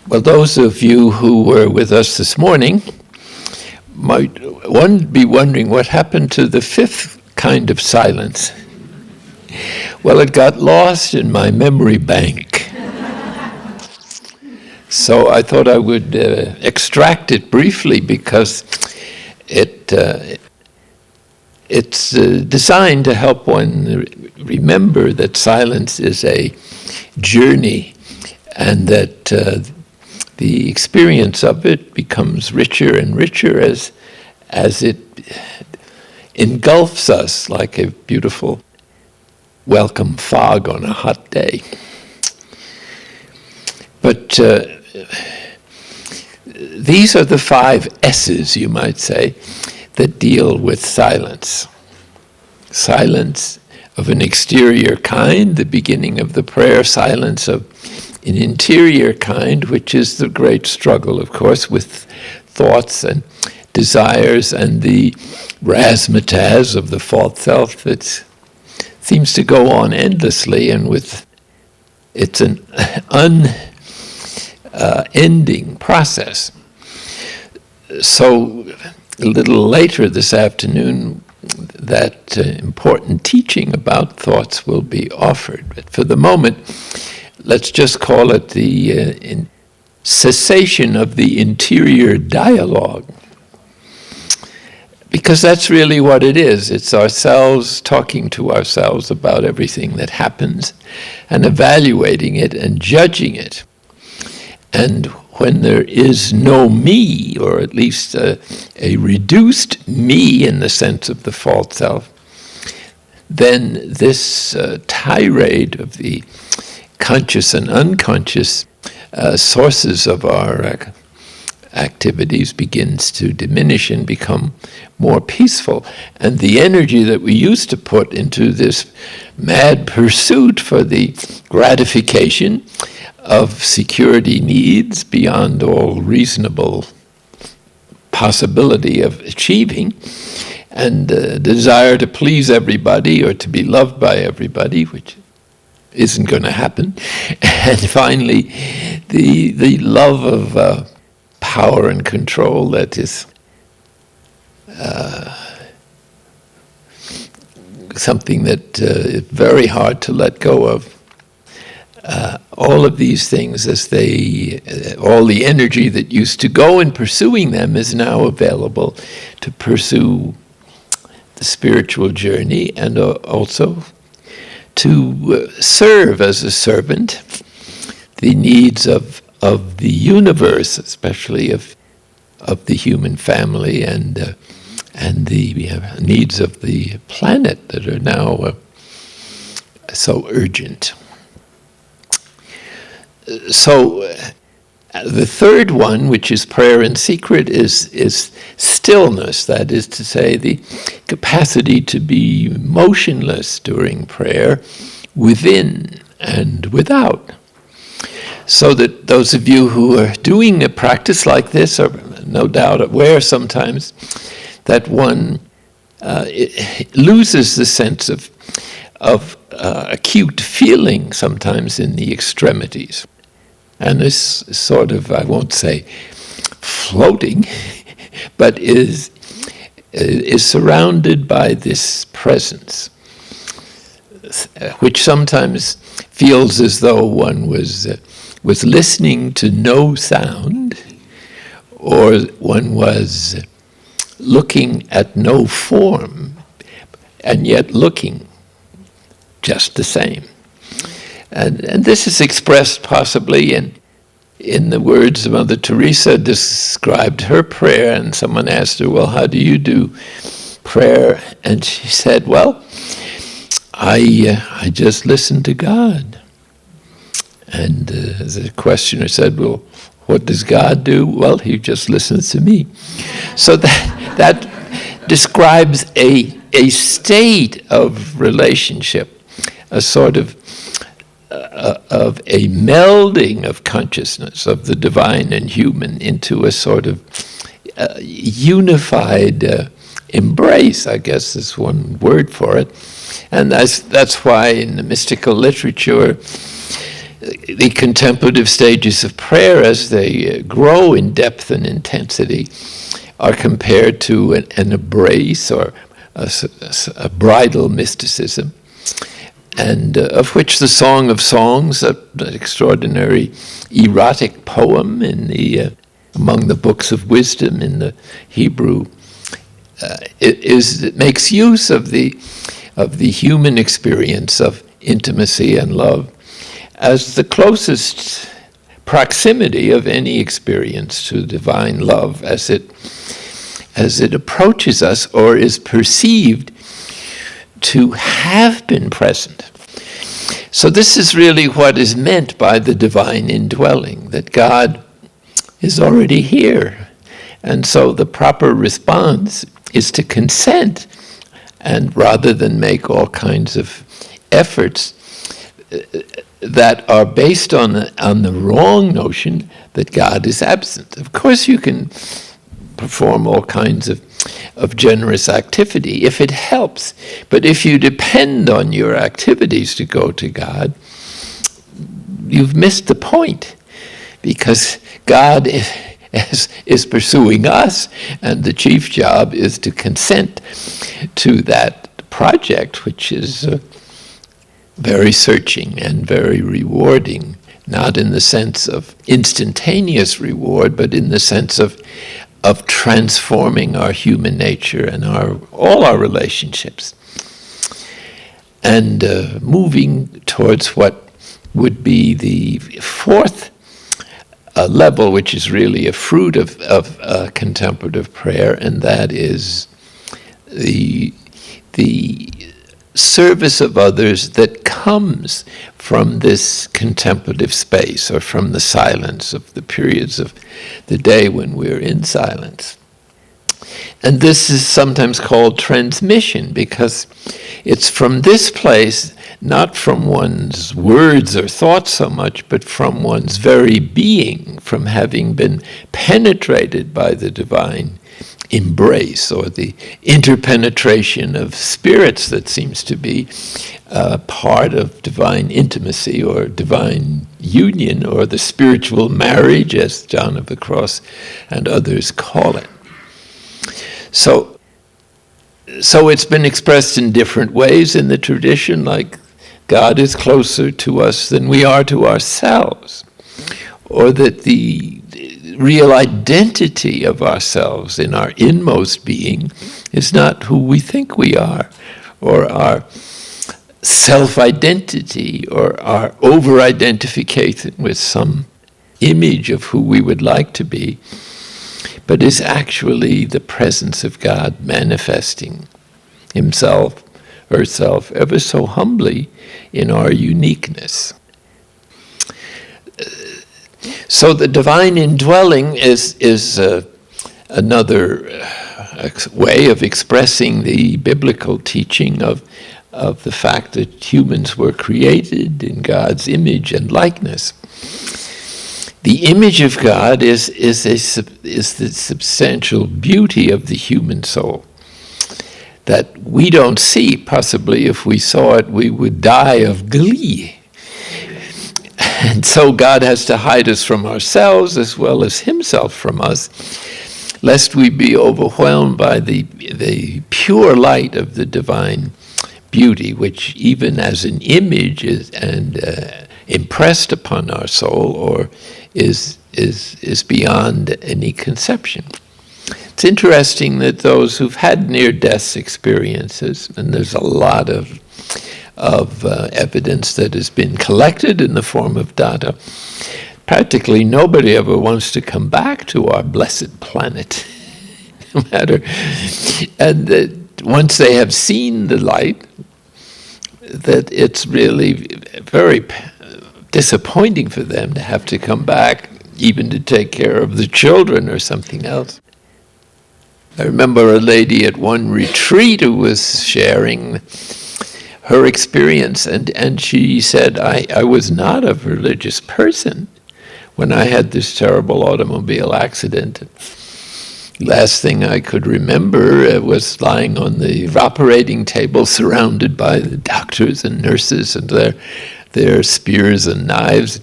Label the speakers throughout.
Speaker 1: Well, those of you who were with us this morning might be wondering what happened to the fifth kind of silence. Well, it got lost in my memory bank. So I thought I would extract it briefly because it's designed to help one remember that silence is a journey and that the experience of it becomes richer and richer as it engulfs us like a beautiful welcome fog on a hot day. But these are the 5 S's, you might say, that deal with silence. Silence of an exterior kind, the beginning of the prayer, silence of an interior kind, which is the great struggle, of course, with thoughts and desires and the razzmatazz of the false self that seems to go on endlessly, and it's an unending process. So a little later this afternoon, that important teaching about thoughts will be offered. But for the moment, let's just call it the cessation of the interior dialogue. Because that's really what it is. It's ourselves talking to ourselves about everything that happens and evaluating it and judging it. And when there is no me, or at least a reduced me in the sense of the false self, then this tirade of the conscious and unconscious sources of our activities begins to diminish and become more peaceful. And the energy that we used to put into this mad pursuit for the gratification of security needs beyond all reasonable possibility of achieving, and the desire to please everybody or to be loved by everybody, which isn't going to happen, and finally the love of power and control that is something that is very hard to let go of. All of these things, all the energy that used to go in pursuing them is now available to pursue the spiritual journey and also to serve as a servant the needs of the universe, especially of the human family and the needs of the planet that are now so urgent. So the third one, which is prayer in secret, is stillness. That is to say, the capacity to be motionless during prayer, within and without. So that those of you who are doing a practice like this are no doubt aware sometimes that one loses the sense of acute feeling sometimes in the extremities. And this sort of, I won't say floating, but is surrounded by this presence, which sometimes feels as though one was listening to no sound, or one was looking at no form, and yet looking just the same. And this is expressed possibly in the words Mother Teresa described her prayer, and someone asked her, well, how do you do prayer? And she said, well, I just listen to God. And the questioner said, well, what does God do? Well, he just listens to me. So that describes a state of relationship, a sort of a melding of consciousness of the divine and human into a sort of unified embrace, I guess is one word for it. And that's why in the mystical literature the contemplative stages of prayer, as they grow in depth and intensity, are compared to an embrace or a bridal mysticism, and of which the Song of Songs, an extraordinary erotic poem in among the books of wisdom in the Hebrew, it makes use of the human experience of intimacy and love as the closest proximity of any experience to divine love as it approaches us or is perceived to have been present. So this is really what is meant by the divine indwelling, that God is already here. And so the proper response is to consent, and rather than make all kinds of efforts that are based on the wrong notion that God is absent. Of course you can perform all kinds of generous activity if it helps, but if you depend on your activities to go to God, you've missed the point, because God is pursuing us, and the chief job is to consent to that project, which is very searching and very rewarding, not in the sense of instantaneous reward, but in the sense of transforming our human nature and all our relationships, and moving towards what would be the fourth level, which is really a fruit of contemplative prayer, and that is the service of others that comes from this contemplative space, or from the silence of the periods of the day when we're in silence. And this is sometimes called transmission, because it's from this place, not from one's words or thoughts so much, but from one's very being, from having been penetrated by the divine embrace, or the interpenetration of spirits that seems to be part of divine intimacy or divine union, or the spiritual marriage, as John of the Cross and others call it. So it's been expressed in different ways in the tradition, like God is closer to us than we are to ourselves, or that the real identity of ourselves in our inmost being is not who we think we are, or our self-identity, or our over-identification with some image of who we would like to be, but is actually the presence of God manifesting himself, herself, ever so humbly in our uniqueness. So the divine indwelling is another way of expressing the biblical teaching of the fact that humans were created in God's image and likeness. The image of God is the substantial beauty of the human soul that we don't see. Possibly if we saw it, we would die of glee. And so God has to hide us from ourselves as well as himself from us, lest we be overwhelmed by the pure light of the divine beauty, which even as an image is impressed upon our soul, or is beyond any conception. It's interesting that those who've had near-death experiences, and there's a lot of evidence that has been collected in the form of data, practically nobody ever wants to come back to our blessed planet, no matter. And that once they have seen the light, that it's really very disappointing for them to have to come back, even to take care of the children or something else. I remember a lady at one retreat who was sharing her experience, and she said, I was not a religious person when I had this terrible automobile accident. Last thing I could remember was lying on the operating table surrounded by the doctors and nurses, and their spears and knives.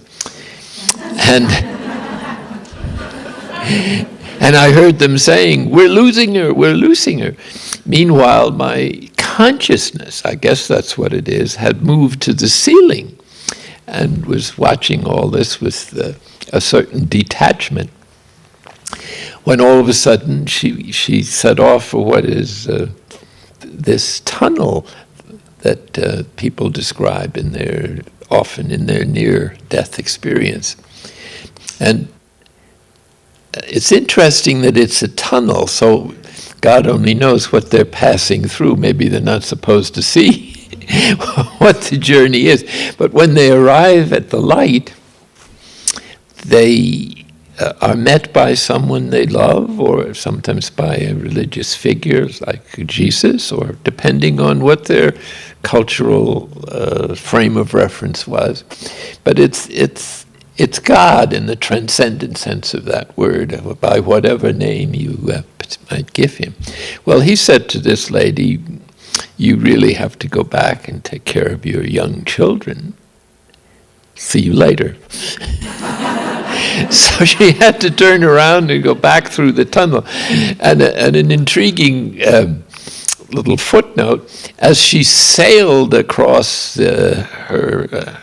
Speaker 1: And I heard them saying, we're losing her, we're losing her. Meanwhile, my consciousness, I guess that's what it is, had moved to the ceiling and was watching all this with a certain detachment. When all of a sudden she set off for what is this tunnel that people describe often in their near-death experience. And it's interesting that it's a tunnel, so God only knows what they're passing through. Maybe they're not supposed to see what the journey is. But when they arrive at the light, they are met by someone they love, or sometimes by a religious figure like Jesus, or depending on what their cultural frame of reference was. But it's God in the transcendent sense of that word, by whatever name you might give him. Well, he said to this lady, you really have to go back and take care of your young children. See you later. So she had to turn around and go back through the tunnel. And an intriguing little footnote, as she sailed across her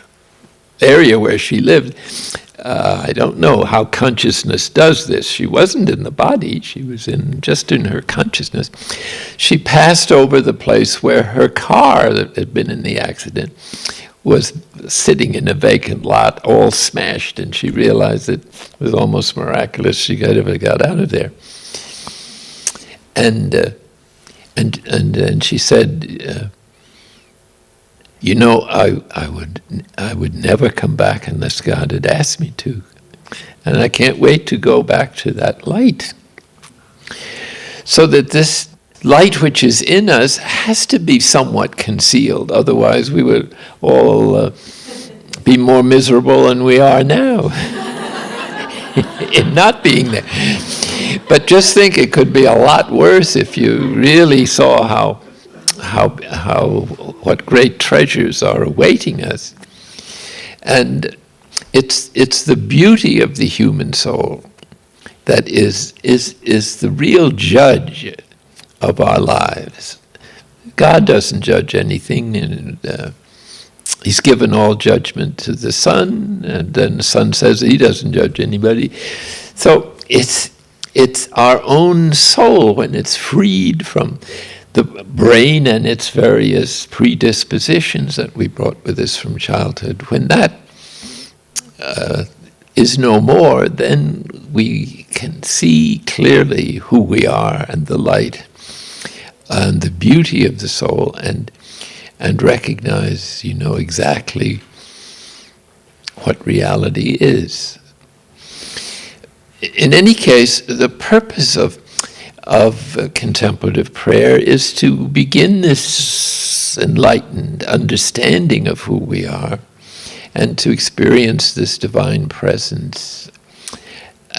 Speaker 1: area where she lived, I don't know how consciousness does this. She wasn't in the body, she was just in her consciousness. She passed over the place where her car that had been in the accident was sitting in a vacant lot, all smashed, and she realized it was almost miraculous she ever got out of there. And she said, you know, I would never come back unless God had asked me to. And I can't wait to go back to that light. So that this light which is in us has to be somewhat concealed. Otherwise we would all be more miserable than we are now in not being there. But just think, it could be a lot worse if you really saw what great treasures are awaiting us. And it's the beauty of the human soul that is the real judge of our lives. God doesn't judge anything, and he's given all judgment to the Son, and then the Son says he doesn't judge anybody. So it's our own soul, when it's freed from the brain and its various predispositions that we brought with us from childhood, when that is no more, then we can see clearly who we are and the light and the beauty of the soul, and recognize, exactly what reality is. In any case, the purpose of contemplative prayer is to begin this enlightened understanding of who we are, and to experience this divine presence,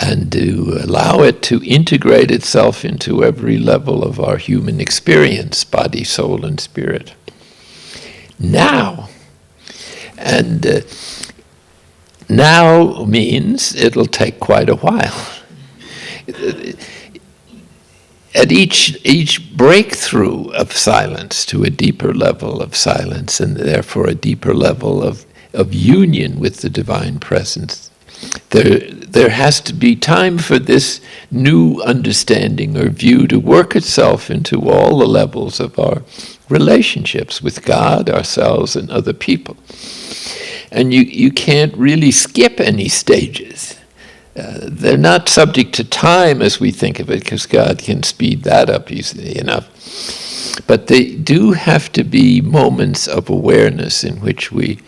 Speaker 1: and to allow it to integrate itself into every level of our human experience, body, soul, and spirit. Now, and now means it'll take quite a while. At each breakthrough of silence to a deeper level of silence, and therefore a deeper level of union with the divine presence, there has to be time for this new understanding or view to work itself into all the levels of our relationships with God, ourselves, and other people. And you can't really skip any stages. They're not subject to time as we think of it, because God can speed that up easily enough. But they do have to be moments of awareness in which we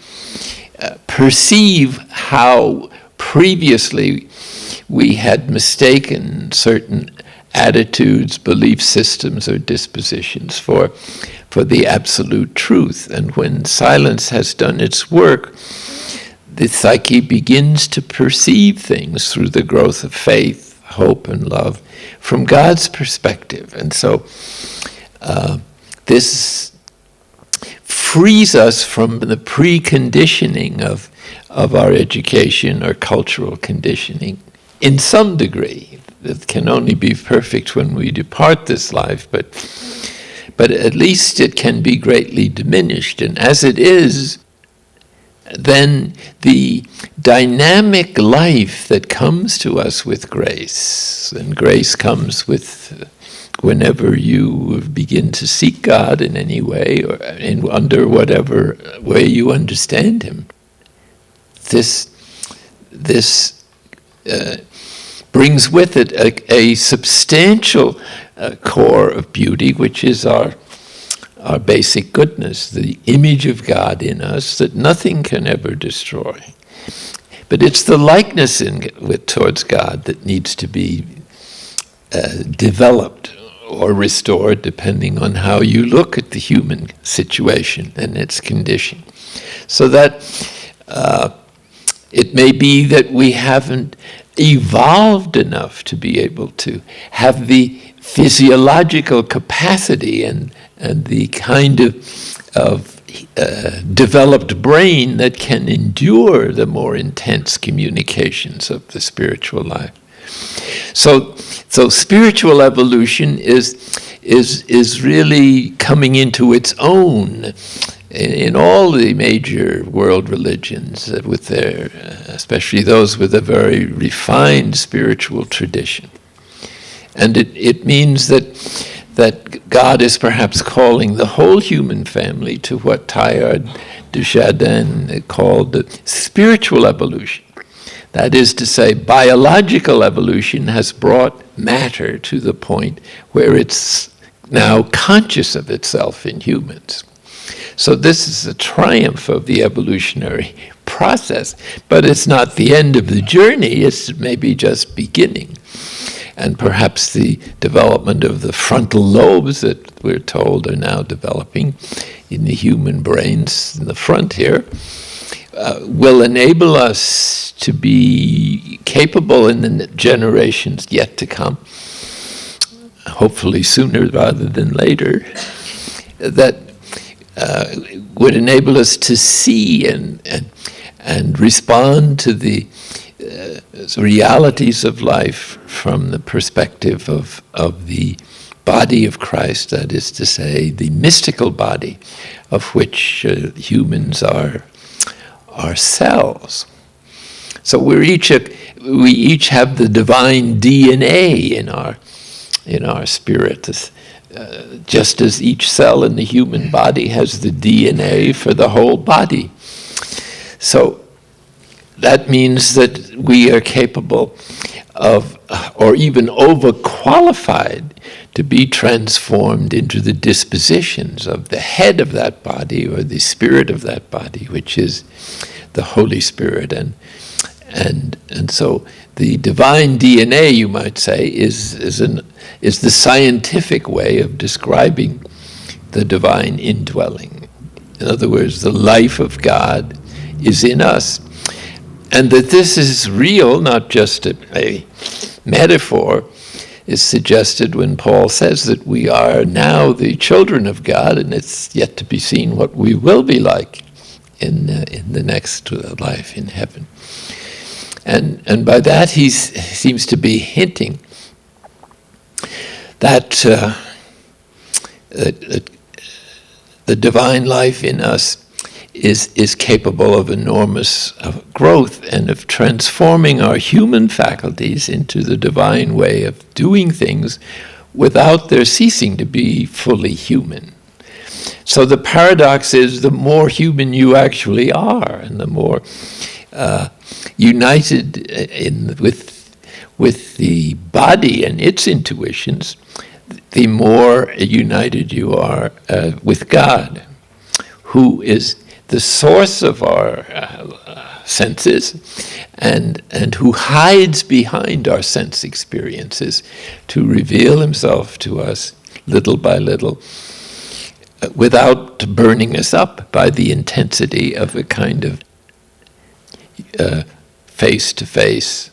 Speaker 1: perceive how previously we had mistaken certain attitudes, belief systems, or dispositions for the absolute truth. And when silence has done its work, the psyche begins to perceive things through the growth of faith, hope, and love from God's perspective. And so this frees us from the preconditioning of our education or cultural conditioning in some degree. It can only be perfect when we depart this life, but at least it can be greatly diminished. And as it is, then the dynamic life that comes to us with grace, and grace comes with whenever you begin to seek God in any way, or under whatever way you understand Him, this brings with it a substantial core of beauty, which is our basic goodness, the image of God in us that nothing can ever destroy. But it's the likeness towards God that needs to be developed or restored, depending on how you look at the human situation and its condition. So that it may be that we haven't evolved enough to be able to have the physiological capacity and the kind of developed brain that can endure the more intense communications of the spiritual life. So spiritual evolution is really coming into its own in all the major world religions, with their, especially those with a very refined spiritual tradition. And it means that God is perhaps calling the whole human family to what Teilhard de Chardin called the spiritual evolution. That is to say, biological evolution has brought matter to the point where it's now conscious of itself in humans. So this is a triumph of the evolutionary process, but it's not the end of the journey, it's maybe just beginning. And perhaps the development of the frontal lobes that we're told are now developing in the human brains in the front here will enable us to be capable in the generations yet to come, hopefully sooner rather than later, that would enable us to see and respond to the realities of life from the perspective of the body of Christ, that is to say, the mystical body of which humans are cells. So we each have the divine DNA in our spirit, just as each cell in the human body has the DNA for the whole body. So that means that we are capable of, or even overqualified, to be transformed into the dispositions of the head of that body, or the spirit of that body, which is the Holy Spirit. And so the divine DNA, you might say, is the scientific way of describing the divine indwelling. In other words, the life of God is in us. And that this is real, not just a metaphor, is suggested when Paul says that we are now the children of God, and it's yet to be seen what we will be like in the next life in heaven. And by that he seems to be hinting that the divine life in us is capable of enormous growth and of transforming our human faculties into the divine way of doing things without their ceasing to be fully human. So the paradox is, the more human you actually are, and the more united with the body and its intuitions, the more united you are with God, who is the source of our senses, and who hides behind our sense experiences to reveal himself to us little by little, without burning us up by the intensity of a kind of face-to-face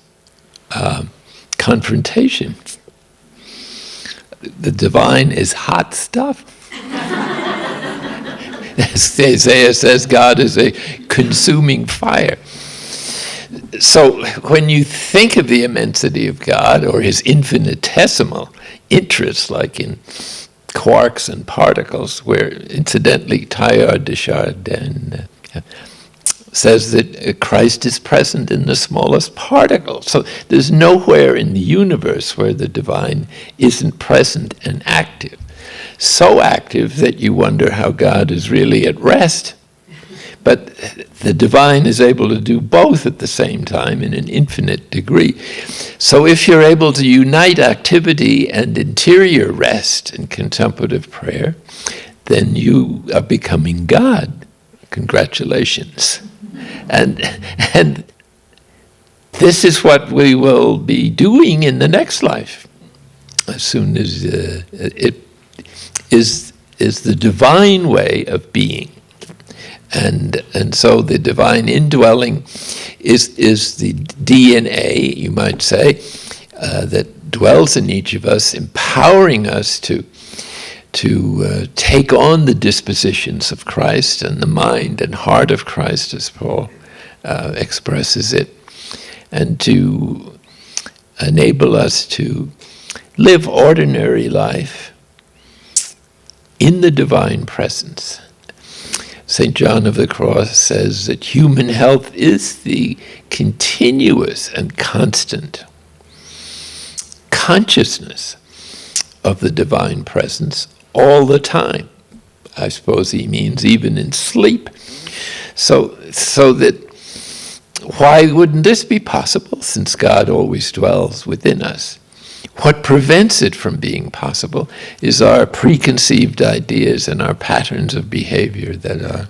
Speaker 1: confrontation. The divine is hot stuff. Isaiah says God is a consuming fire. So when you think of the immensity of God or his infinitesimal interest, like in quarks and particles, where incidentally Teilhard de Chardin says that Christ is present in the smallest particle. So there's nowhere in the universe where the divine isn't present and active. So active that you wonder how God is really at rest. But the divine is able to do both at the same time in an infinite degree. So if you're able to unite activity and interior rest in contemplative prayer, then you are becoming God. Congratulations. And this is what we will be doing in the next life, as soon as it is the divine way of being. And so the divine indwelling is the DNA, you might say, that dwells in each of us, empowering us to take on the dispositions of Christ and the mind and heart of Christ, as Paul expresses it, and to enable us to live ordinary life in the divine presence. St. John of the Cross says that human health is the continuous and constant consciousness of the divine presence all the time. I suppose he means even in sleep. So that why wouldn't this be possible, since God always dwells within us? What prevents it from being possible is our preconceived ideas and our patterns of behavior that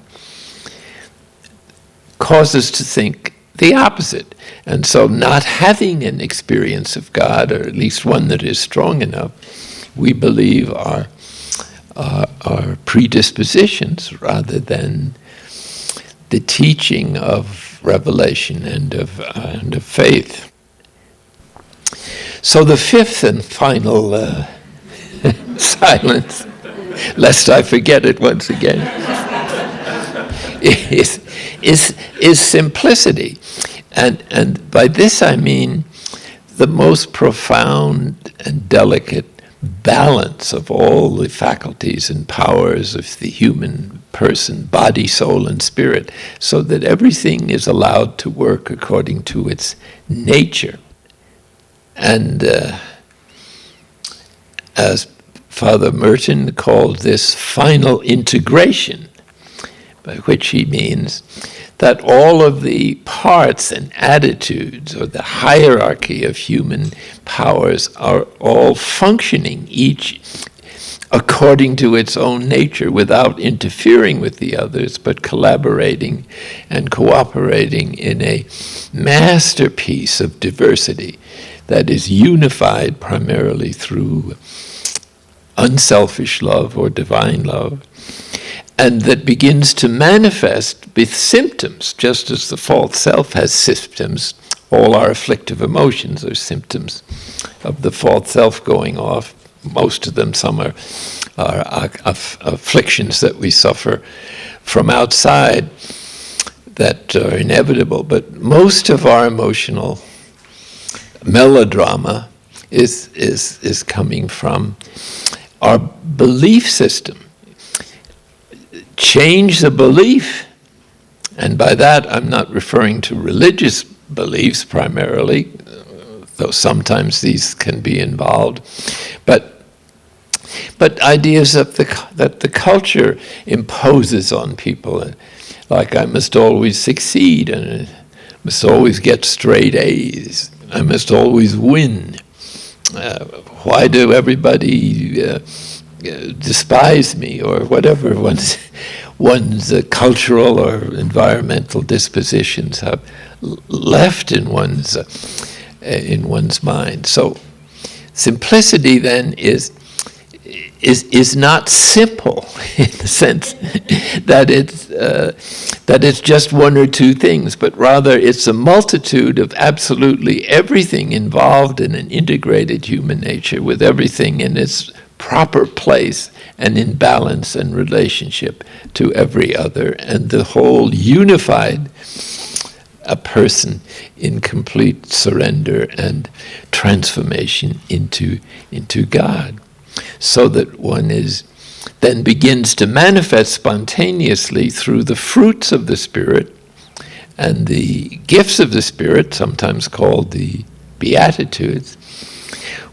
Speaker 1: cause us to think the opposite. And so not having an experience of God, or at least one that is strong enough, we believe are predispositions rather than the teaching of revelation and of faith. So the fifth and final silence, lest I forget it once again, is simplicity. And by this I mean the most profound and delicate balance of all the faculties and powers of the human person, body, soul, and spirit, so that everything is allowed to work according to its nature. And as Father Merton called this final integration, by which he means that all of the parts and attitudes, or the hierarchy of human powers, are all functioning, each according to its own nature, without interfering with the others, but collaborating and cooperating in a masterpiece of diversity that is unified primarily through unselfish love or divine love, and that begins to manifest with symptoms, just as the false self has symptoms. All our afflictive emotions are symptoms of the false self going off. Most of them, some are afflictions that we suffer from outside that are inevitable, but most of our emotional melodrama is coming from our belief system. Change the belief, and by that I'm not referring to religious beliefs primarily, though sometimes these can be involved, but ideas that the culture imposes on people, like I must always succeed, and I must always get straight A's, I must always win. Why do everybody despise me, or whatever one's cultural or environmental dispositions have left in one's mind. So simplicity then is not simple in the sense that it's just one or two things, but rather it's a multitude of absolutely everything involved in an integrated human nature, with everything in its proper place and in balance and relationship to every other, and the whole unified a person in complete surrender and transformation into God, so that one then begins to manifest spontaneously through the fruits of the Spirit and the gifts of the Spirit, sometimes called the Beatitudes,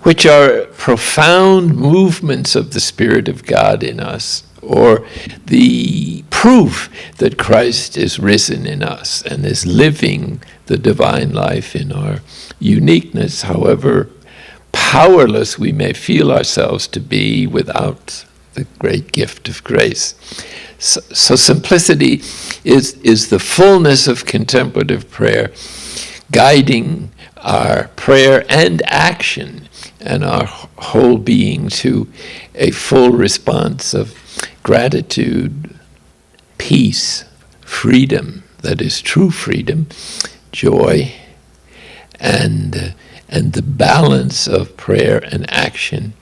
Speaker 1: which are profound movements of the Spirit of God in us, or the proof that Christ is risen in us and is living the divine life in our uniqueness, however powerless we may feel ourselves to be without the great gift of grace. So simplicity is the fullness of contemplative prayer, guiding our prayer and action and our whole being to a full response of gratitude, peace, freedom, that is true freedom, joy, and the balance of prayer and action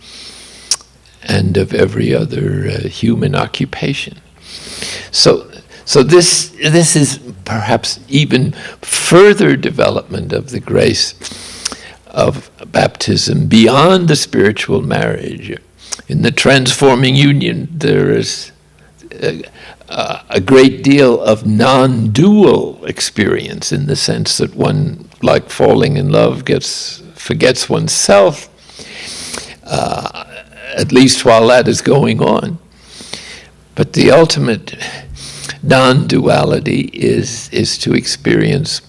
Speaker 1: and of every other human occupation. So this is perhaps even further development of the grace of baptism beyond the spiritual marriage. In the transforming union, there is a great deal of non-dual experience, in the sense that one, like falling in love, forgets oneself, at least while that is going on. But the ultimate non-duality is to experience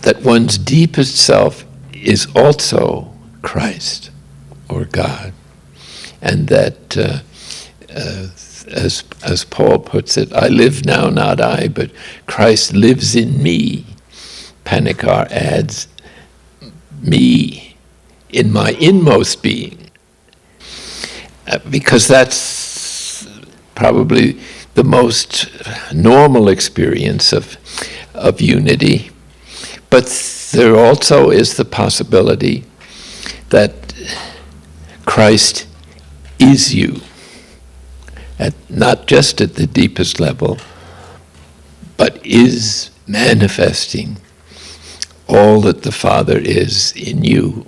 Speaker 1: that one's deepest self is also Christ or God, and that, as Paul puts it, I live now, not I, but Christ lives in me. Panikar adds, me in my inmost being, because that's probably the most normal experience of unity. But there also is the possibility that Christ is you, not just at the deepest level, but is manifesting all that the Father is in you,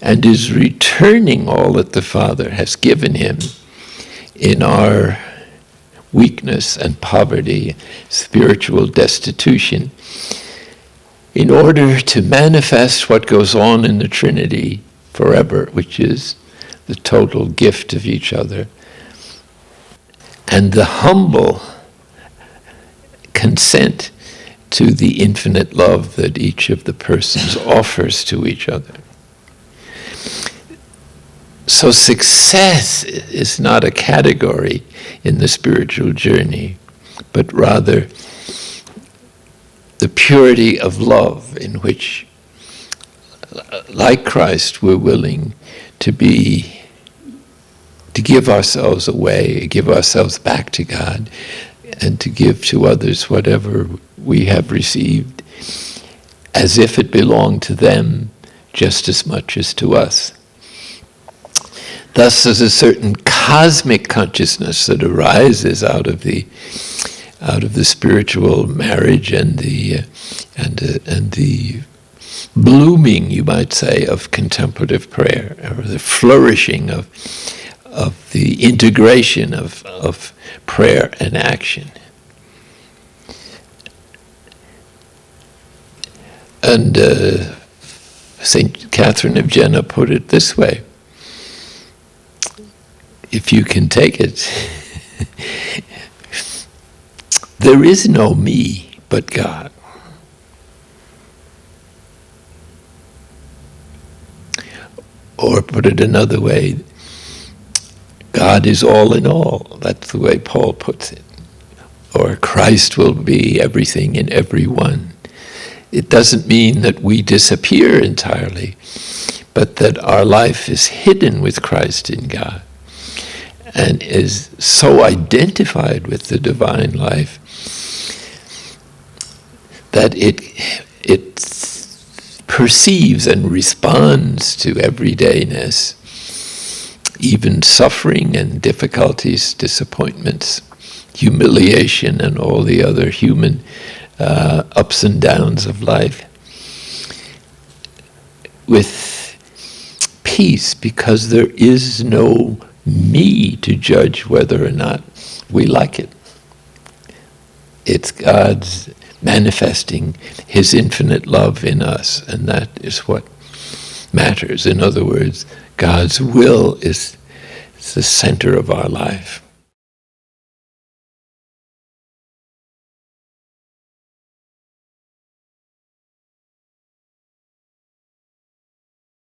Speaker 1: and is returning all that the Father has given him in our weakness and poverty, spiritual destitution, in order to manifest what goes on in the Trinity forever, which is the total gift of each other, and the humble consent to the infinite love that each of the persons offers to each other. So success is not a category in the spiritual journey, but rather the purity of love, in which, like Christ, we're willing to give ourselves away, give ourselves back to God, and to give to others whatever we have received, as if it belonged to them just as much as to us. Thus, there's a certain cosmic consciousness that arises out of the spiritual marriage and the blooming, you might say, of contemplative prayer, or the flourishing of the integration of prayer and action. And St. Catherine of Siena put it this way: if you can take it, there is no me but God. Or put it another way, God is all in all. That's the way Paul puts it. Or Christ will be everything in everyone. It doesn't mean that we disappear entirely, but that our life is hidden with Christ in God, and is so identified with the divine life that it perceives and responds to everydayness even suffering and difficulties, disappointments, humiliation, and all the other human ups and downs of life, with peace, because there is no me to judge whether or not we like it. It's God's manifesting His infinite love in us, and that is what matters. In other words, God's will is the center of our life.